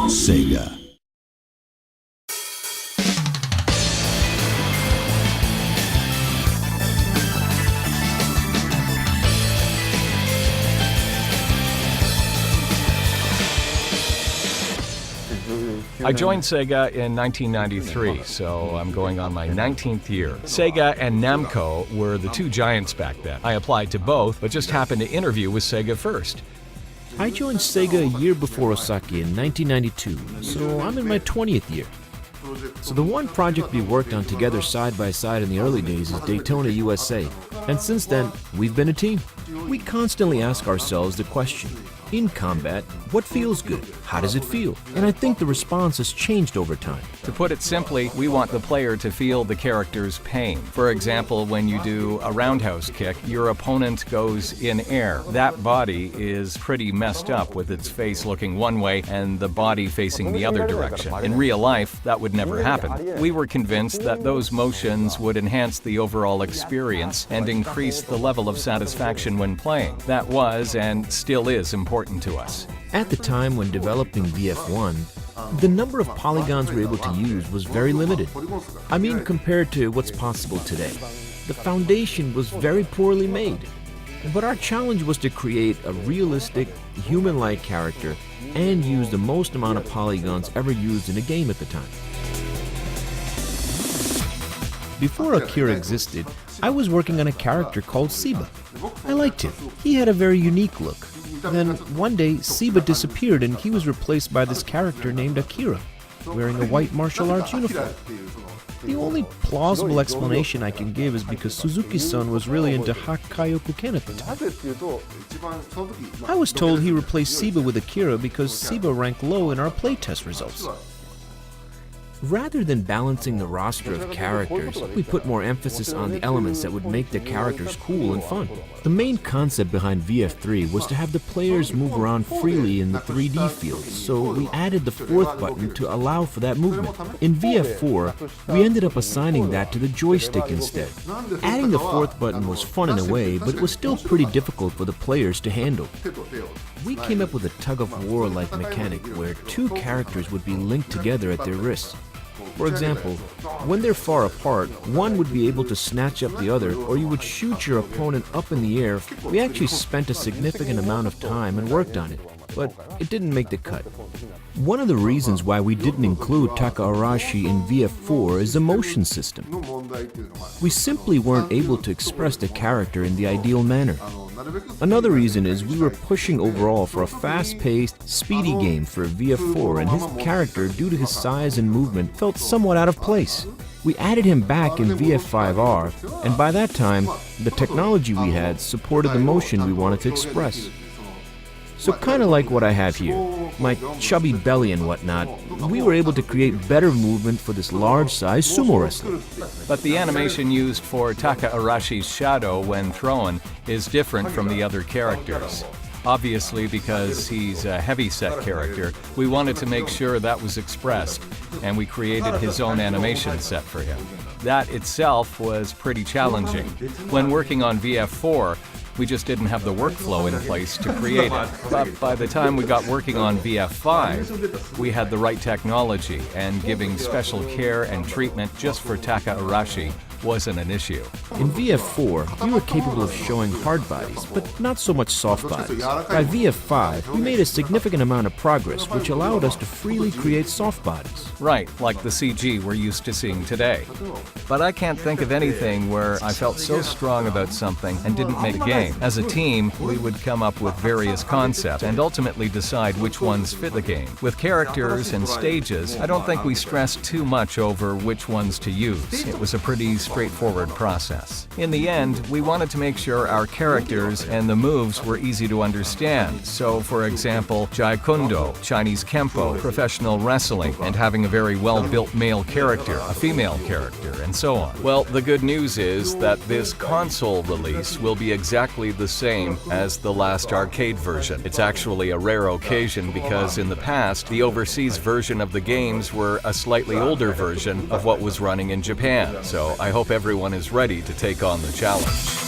Sega. I joined Sega in 1993, so I'm going on my 19th year. Sega and Namco were the two giants back then. I applied to both, but just happened to interview with Sega first. I joined Sega a year before Osaki in 1992, so I'm in my 20th year. So the one project we worked on together side by side in the early days is Daytona USA, and since then, we've been a team. We constantly ask ourselves the question, in combat, what feels good? How does it feel? And I think the response has changed over time. To put it simply, we want the player to feel the character's pain. For example, when you do a roundhouse kick, your opponent goes in air. That body is pretty messed up with its face looking one way and the body facing the other direction. In real life, that would never happen. We were convinced that those motions would enhance the overall experience and increase the level of satisfaction when playing. That was and still is important to us. At the time when developing VF1, the number of polygons we were able to use was very limited. I mean, compared to what's possible today. The foundation was very poorly made. But our challenge was to create a realistic, human-like character and use the most amount of polygons ever used in a game at the time. Before Akira existed, I was working on a character called Siba. I liked him. He had a very unique look. Then one day, Siba disappeared and he was replaced by this character named Akira, wearing a white martial arts uniform. The only plausible explanation I can give is because Suzuki-san was really into Hakkayoku-ken at the time. I was told he replaced Siba with Akira because Siba ranked low in our playtest results. Rather than balancing the roster of characters, we put more emphasis on the elements that would make the characters cool and fun. The main concept behind VF3 was to have the players move around freely in the 3D field, so we added the fourth button to allow for that movement. In VF4, we ended up assigning that to the joystick instead. Adding the fourth button was fun in a way, but it was still pretty difficult for the players to handle. We came up with a tug-of-war-like mechanic where two characters would be linked together at their wrists. For example, when they're far apart, one would be able to snatch up the other, or you would shoot your opponent up in the air. We actually spent a significant amount of time and worked on it, but it didn't make the cut. One of the reasons why we didn't include Taka Arashi in VF4 is the motion system. We simply weren't able to express the character in the ideal manner. Another reason is we were pushing overall for a fast-paced, speedy game for VF4, and his character, due to his size and movement, felt somewhat out of place. We added him back in VF5R, and by that time, the technology we had supported the motion we wanted to express. So kind of like what I have here, my chubby belly and whatnot, we were able to create better movement for this large-sized sumo wrestler. But the animation used for Taka Arashi's shadow when thrown is different from the other characters. Obviously, because he's a heavy-set character, we wanted to make sure that was expressed, and we created his own animation set for him. That itself was pretty challenging. When working on VF4, we just didn't have the workflow in place to create it. But by the time we got working on VF5, we had the right technology, and giving special care and treatment just for Taka Arashi wasn't an issue. In VF4, we were capable of showing hard bodies, but not so much soft bodies. By VF5, we made a significant amount of progress, which allowed us to freely create soft bodies. Right, like the CG we're used to seeing today. But I can't think of anything where I felt so strong about something and didn't make a game. As a team, we would come up with various concepts and ultimately decide which ones fit the game. With characters and stages, I don't think we stressed too much over which ones to use. It was a pretty straightforward process. In the end, we wanted to make sure our characters and the moves were easy to understand. So, for example, Jai-Kundo, Chinese Kempo, professional wrestling, and having a very well-built male character, a female character, and so on. Well, the good news is that this console release will be exactly the same as the last arcade version. It's actually a rare occasion because in the past, the overseas version of the games were a slightly older version of what was running in Japan. So I hope everyone is ready to take on the challenge.